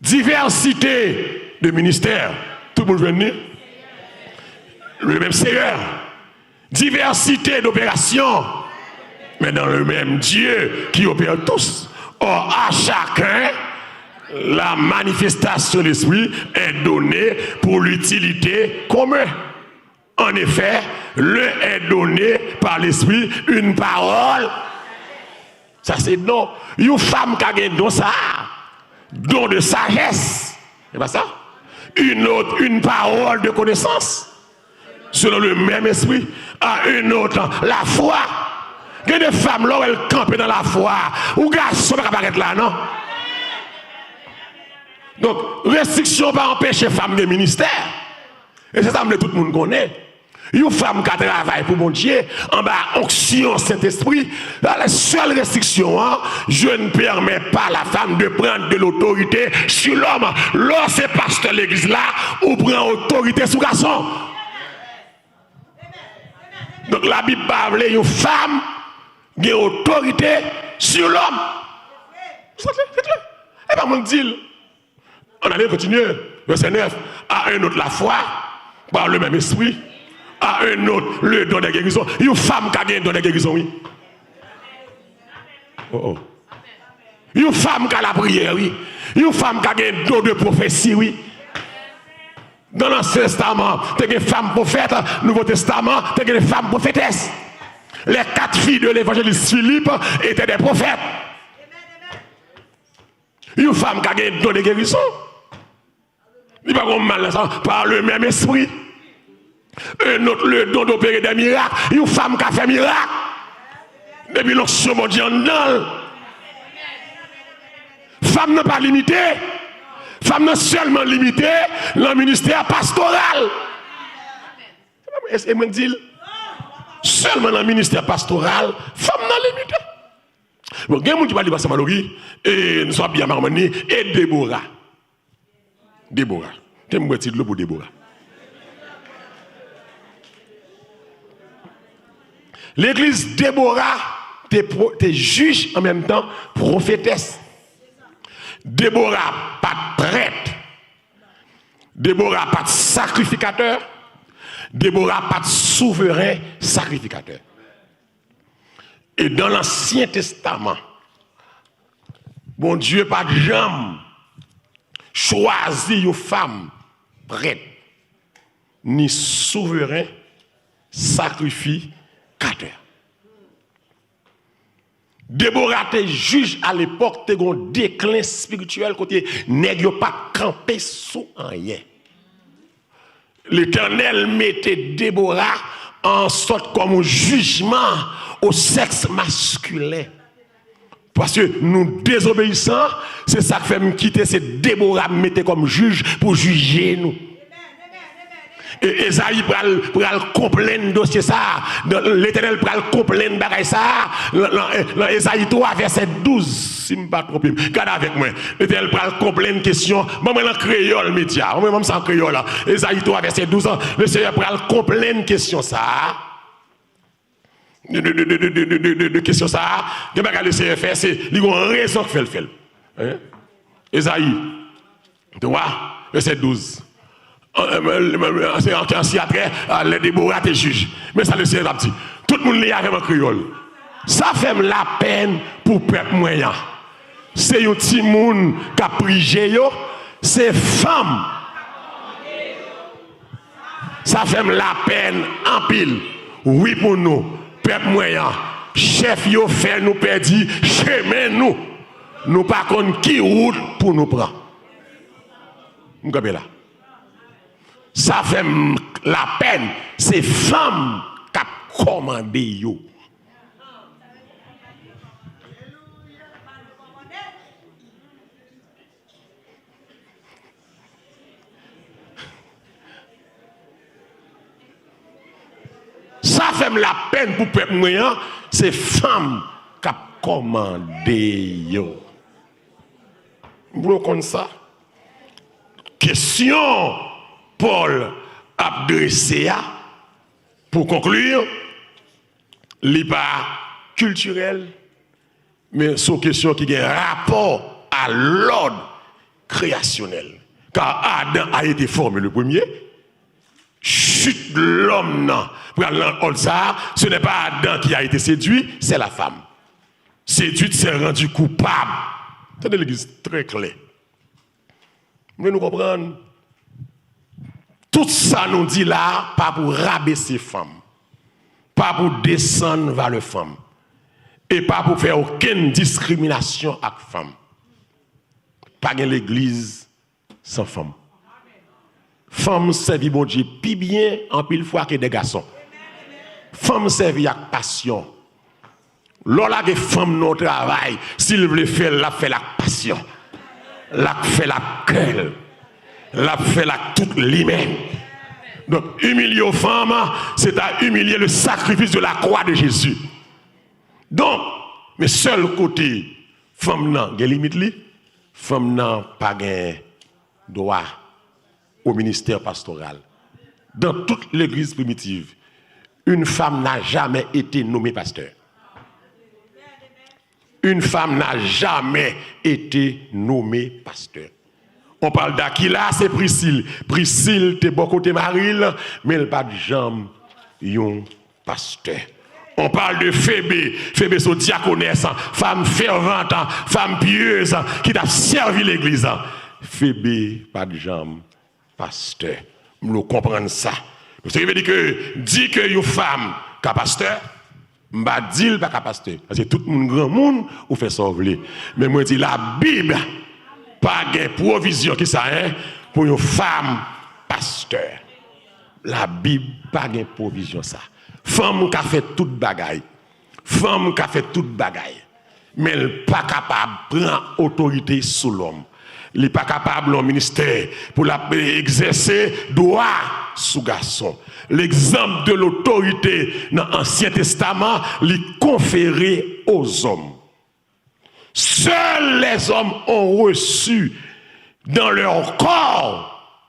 Diversité de ministères. Tout le monde veut venir. Le même Seigneur. Diversité d'opérations. Mais dans le même Dieu qui opère tous. Or, à chacun, la manifestation de l'Esprit est donnée pour l'utilité commune. En effet, le est donné par l'Esprit une parole. Ça c'est don. Une femme qui a un don ça. Don de sagesse. C'est pas ça? Une autre, une parole de connaissance. Selon le même esprit. À une autre, la foi. Il y a des femmes là où elles campent dans la foi. Ou garçons qui apparaissent là, non? Donc, restriction pas empêcher les femmes de ministère. Et c'est ça que tout le monde connaît. Une femme qui travaille pour mon Dieu, en bas, onction Saint-Esprit, la seule restriction, hein, je ne permets pas la femme de prendre de l'autorité sur l'homme. Lorsque pasteur de l'église là, ou prend autorité sur le garçon. Donc la Bible parle d'une femme qui a autorité sur l'homme. C'est clair. Et pas mon dit. On allait continuer. Verset 9. À un autre la foi, par le même esprit. À un autre, le don de guérison. Une femme qui a gagné le don de guérison, oui. Oh. Une femme qui a la prière, oui. Une femme qui a gagné le don de prophétie, oui. Dans l'Ancien Testament, tu as des femmes prophètes. Nouveau Testament, tu as des femmes prophétesses. Les 4 filles de l'évangéliste Philippe étaient des prophètes. Une femme qui a gagné le don de guérison. Il n'y a pas de mal par le même esprit. Un autre, le don d'opérer des miracles. Une femme qui a fait miracle. Depuis l'onction mondiale. Femme n'est pas limitée. Femme n'est seulement limitée dans le ministère pastoral. Et me dit, seulement dans le ministère pastoral, femme n'est limitée. Bon, il y a des gens qui parlent de Samalori, et nous sommes bien harmonie, et Déborah. Déborah. Tu me dis pour Déborah. L'église Déborah, t'es juge en même temps, prophétesse. Déborah, pas de prêtre. Déborah, pas de sacrificateur. Déborah, pas de souverain sacrificateur. Et dans l'Ancien Testament, bon Dieu, pas de jambe, choisit une femme prêtre, ni souverain sacrificateur. Déborah te juge à l'époque, te gon déclin spirituel côté nèg yo pas camper sous rien. L'Éternel mettait Déborah en sorte comme un jugement au sexe masculin. Parce que nous désobéissons, c'est ça qui fait me quitter, c'est Déborah me mettait comme juge pour juger nous. Et Esaïe pral complaindre dossier ça. L'Éternel pral complaindre bagaille ça. Dans Esaïe 3 verset 12, si me pas trop. Garde avec moi. L'Éternel pral complaindre question. Moi en créole média. Moi même sans créole là. Esaïe 3 verset 12, le Seigneur pral complaindre question ça. De question ça. Que bagaille le Seigneur fait, c'est il a une raison que fait le fait. Hein? Esaïe 3 verset 12. C'est un après, les Déborah te juge. Mais ça le Seigneur a dit. Tout le monde est avec un créole. Ça fait la peine pour le peuple moyen. C'est un petit monde qui a prié, c'est femme. Ça fait la peine en pile. Oui pour nous, peuple moyen. Chef yo fait nous perdre, chemin nous. Nous pas contre qui route pour nous prendre. m'capé là. Ça fait la peine, c'est femme qui a commandé yo. Ça fait la peine pour peuple moyen, c'est femme qui a commandé yo. Vous comprenez ça? Question Paul a dressé pour conclure, n'est pas culturel, mais c'est une question qui a un rapport à l'ordre créationnel. Car Adam a été formé le premier, chute de l'homme, ce n'est pas Adam qui a été séduit, c'est la femme. Séduite s'est rendue coupable. C'est de l'église très clair. Mais nous comprenons. Tout ça nous dit là, pas pour rabaisser les femmes, pas pour descendre vers les femmes, et pas pour faire aucune discrimination avec les femmes. Pas de l'église sans femmes. Femmes servent bon Dieu plus bien en pile fois que des garçons. Femmes servent avec passion. Lorsque les femmes non travail, s'ils veulent faire, la fait la passion, la fait la cœur, la fait la toute lui-même. Donc humilier aux femmes, c'est à humilier le sacrifice de la croix de Jésus. Donc, mais seul côté, femme n'a pas de limite, femme n'a pas de droit au ministère pastoral. Dans toute l'église primitive, une femme n'a jamais été nommée pasteur. Une femme n'a jamais été nommée pasteur. On parle d'Aquila, c'est Priscille. Priscille, t'es bon côté Maril, mais elle n'a pas de jambe, yon pasteur. On parle de Phébé. Phébé, c'est diaconesse, femme fervente, femme pieuse, qui t'a servi l'église. Phébé, pas de jambe, pasteur. Nous comprenons ça. Ça veut dire que une femme qui est pasteur, je ne dis pas pasteur. Parce que tout le monde, grand monde, ou fait sauver. Mais moi, je dis la Bible, pas de provision qui ça hein, pour une femme pasteur. La Bible, pas de provision ça. Femme qui a fait toute bagaille. Femme qui a fait toute bagaille. Mais elle n'est pas capable de prendre autorité sur l'homme. Elle n'est pas capable au ministère pour exercer droit sous garçon. L'exemple de l'autorité dans l'Ancien Testament est conféré aux hommes. Seuls les hommes ont reçu dans leur corps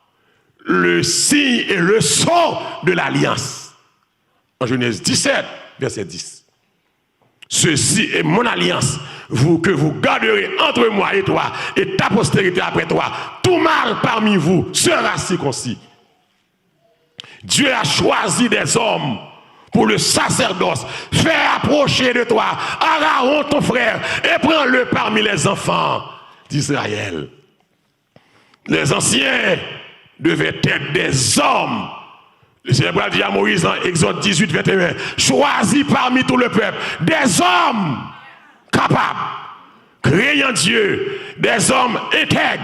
le signe et le sceau de l'alliance. En Genèse 17, verset 10. Ceci est mon alliance, que vous garderez entre moi et toi, et ta postérité après toi. Tout mâle parmi vous sera circoncis. Dieu a choisi des hommes pour le sacerdoce. Fais approcher de toi Aaron ton frère et prends-le parmi les enfants d'Israël. Les anciens devaient être des hommes. Le Seigneur dit à Moïse dans Exode 18, 21, choisis parmi tout le peuple des hommes capables, craignant Dieu, des hommes intègres,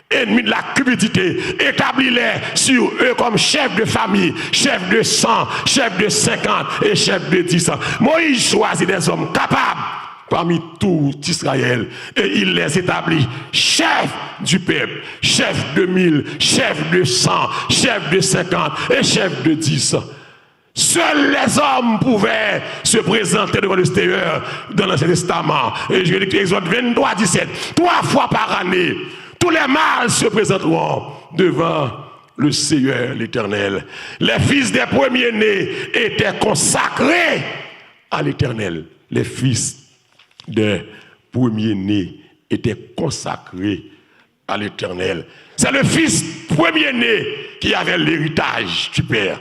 ennemis de la cupidité, établis-les sur eux comme chefs de famille, chefs de 100, chefs de 50 et chefs de 10 ans. Moïse choisit des hommes capables parmi tout Israël et il les établit chefs du peuple, chefs de 1000, chefs de 100, chefs de 50 et chefs de 10. Seuls les hommes pouvaient se présenter devant le Seigneur dans l'Ancien Testament. Et je lis Exode 23, 17. 3 fois par année, tous les mâles se présenteront devant le Seigneur l'Éternel. Les fils des premiers-nés étaient consacrés à l'Éternel. Les fils des premiers-nés étaient consacrés à l'Éternel. C'est le fils premier-né qui avait l'héritage du Père.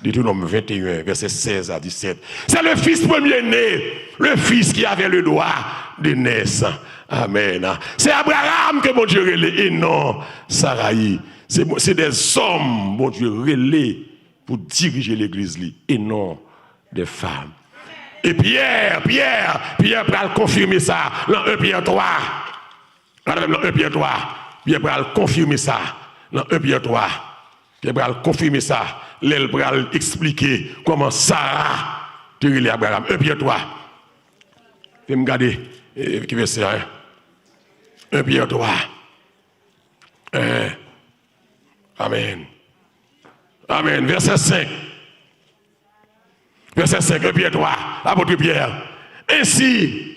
Deutéronome 21, verset 16 à 17. C'est le fils premier-né, le fils qui avait le droit de naissance. Amen. C'est Abraham que mon Dieu relève et non Saraï. C'est des hommes, mon Dieu, relève pour diriger l'église et non des femmes. Et Pierre va confirmer ça dans 1 Pierre 3. Dans 1 Pierre 3, Pierre va confirmer ça dans 1 Pierre 3, qui va confirmer ça, elle va expliquer comment Sarah te relève Abraham. 1 Pierre 3. Je vais me garder qui verset 1 Pierre 3. Amen. Amen. Verset 5. Verset 5, 1 Pierre 3. L'apôtre Pierre. Ainsi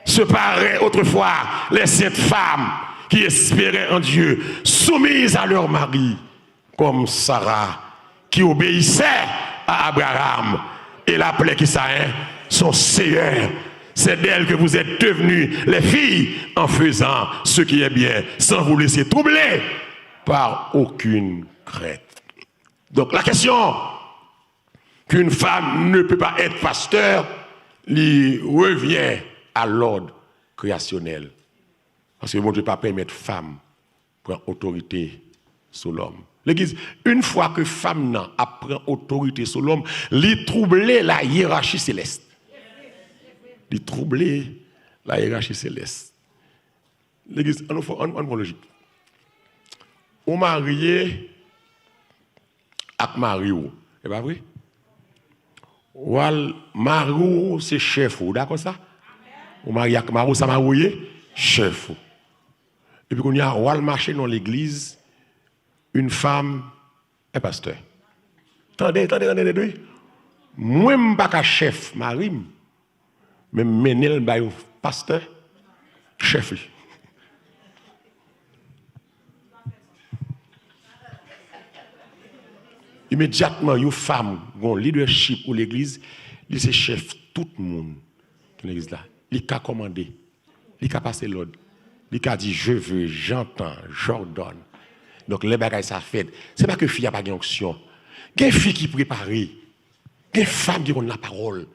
se paraient autrefois les saintes femmes qui espéraient en Dieu, soumises à leur mari, comme Sarah, qui obéissait à Abraham et l'appelait qui ça, son Seigneur. C'est d'elle que vous êtes devenus les filles en faisant ce qui est bien, sans vous laisser troubler par aucune crainte. Donc la question qu'une femme ne peut pas être pasteur, lui revient à l'ordre créationnel. Parce que bon Dieu ne peut pas permettre femme prendre autorité sur l'homme. L'Église, une fois que femme apprend autorité sur l'homme, lui troubler la hiérarchie céleste. Lui troubler la hiérarchie céleste. L'Église, en logique. On marié avec Mario, c'est pas vrai? Ou Mario, c'est chef, d'accord ça? On marié avec Mario, ça m'a chef. Et puis, quand il y a un marché dans l'église, une femme, un pasteur. Attendez. Moi, je ne suis pas chef, Marie, mais je suis un pasteur, chef. Immédiatement, une femme, un leadership pour l'église, il c'est chef tout le monde dans l'église là. Il a commandé, il a passé l'ordre, il a dit je veux, j'entends, j'ordonne. Donc les bagages ça fait. C'est pas que fille a pas d'onction. Il y a des filles qui préparent, il y a des femmes qui ont la parole,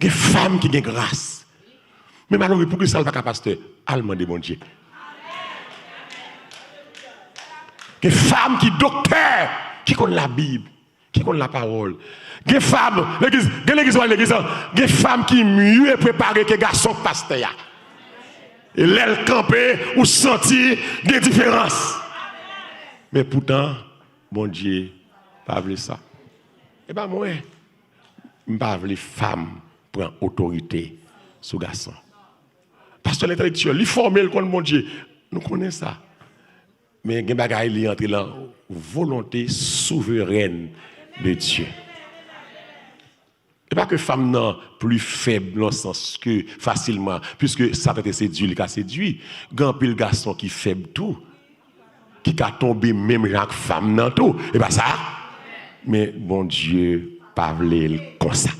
il y a des femmes qui ont grâce. Mais malheureusement pour que ça ne soit pas pasteur, allemand de bon Dieu. Il y a des femmes qui docteurs, qui connaissent la Bible, qui connaissent la parole. Il y a des femmes, l'église, il y a des femmes qui mieux préparées que les garçons pasteurs. Et l'aile campée ou sentir des différences. Mais pourtant, bon Dieu, pas voulu ça. Et bien moi, je ne pas les femmes prendre autorité sur les garçons. Parce que l'intellectuel, il formé contre mon Dieu. Nous connaissons ça. Mais il y a des choses qui entrent dans la volonté souveraine de Dieu. Et pas que femme non plus faible dans le sens que facilement, puisque ça peut séduire, il a séduit. Il y a un garçon qui est faible tout, qui a tombé même avec femme dans tout. Et pas ça. Mais bon Dieu, pas voulu comme ça.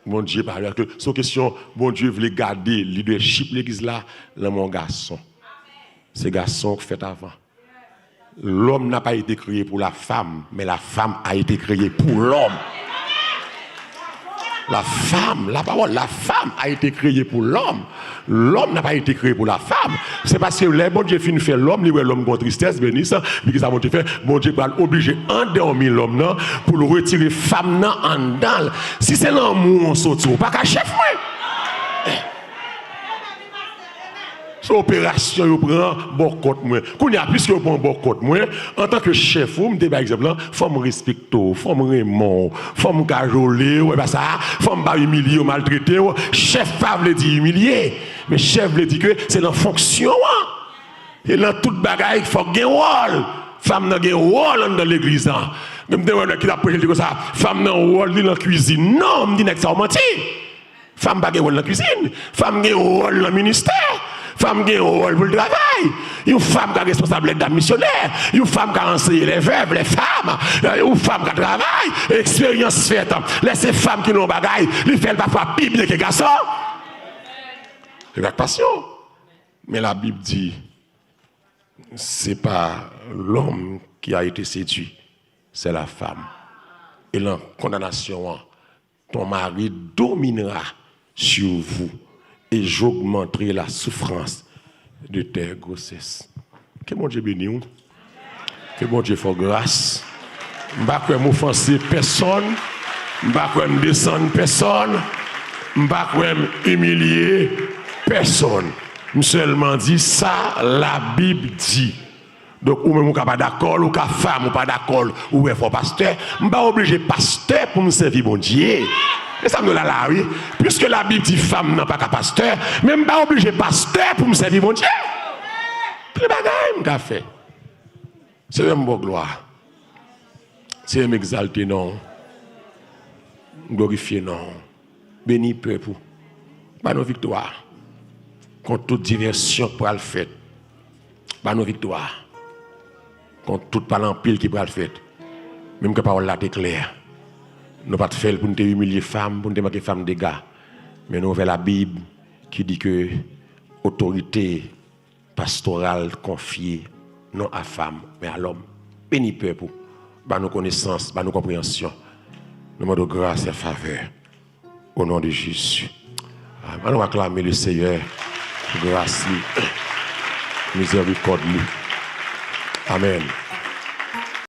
Bon Dieu, par que son question, bon Dieu voulait garder le leadership de l'église là, dans mon garçon. C'est garçon qui fait avant. L'homme n'a pas été créé pour la femme, mais la femme a été créée pour l'homme. La femme, la parole, la femme a été créée pour l'homme. L'homme n'a pas été créé pour la femme. C'est parce que les bon Dieu finit faire l'homme, lui l'homme contre tristesse, bénisse, puis que ça bon Dieu fait, bon Dieu va obliger endormir l'homme non pour le retirer femme non en dedans. Si c'est l'amour on saute, pas qu'à chef moi. Opération, vous prenez bon côté moi. Quand il y a plus que vous prenez bon côté moi, en tant que chef, vous me dites par exemple, faut me respecter, faut me Raymond, faut me cajoler, ouais, bah ça, faut me pas humilier ou maltraiter. Chef pas veut dire humilier, mais chef veut dire que c'est dans fonction. Et dans toute bagaille, il faut gagner rôle. Femme n'a gagné rôle dans l'église. Je me demande qui a prêché comme ça, femme n'a rôle dans la cuisine. Non, me dit que ça menti. Femme pas gagné rôle dans la cuisine, femme gagné rôle dans le ministère. Femme qui a un rôle pour le travail. Une femme qui est responsable d'être missionnaire. Une femme qui a enseigné les veuves, les femmes. Une femme qui travaille. Expérience faite. Laissez femmes qui n'ont pas bagaille. Ils font parfois pire que les garçons. C'est la passion. Mais la Bible dit, ce n'est pas l'homme qui a été séduit, c'est la femme. Et la condamnation, ton mari dominera sur vous. Et j'augmenterai la souffrance de tes grossesses. Que mon Dieu bénisse. Que mon Dieu fasse grâce. Je ne vais pas m'offenser personne. Je ne vais pas descendre personne. Je ne vais pas humilier personne. seulement dit ça, la Bible dit. Donc, ou même ou pas d'accord, ou femme, ou pas d'accord, ou est fort pasteur, je ne suis pas obligé pasteur pour me servir mon Dieu. Et ça me là, oui. Puisque la Bible dit femme n'a pas qu'à pasteur, mais je ne suis pas obligé pasteur pour me servir mon Dieu. Plus bagaille, je fait. C'est même bon gloire. C'est m'exalter, non. Glorifier, non. Béni peuple. Pas nos victoires. Contre toute diversion pour le faire. Pas nos victoires. Contre toute parole en pile qui peut le faire. Même que parole là est claire. Nous pas faire pour nous humilier femmes, pour nous marquer femmes des gars. Mais nous avons la Bible qui dit que autorité pastorale confiée non à femme, mais à l'homme. Béni peuple. Par nos connaissances, par nos compréhensions. Nous demandons grâce et faveur. Au nom de Jésus. Allons acclamer le Seigneur. Grâce, miséricorde. Amen.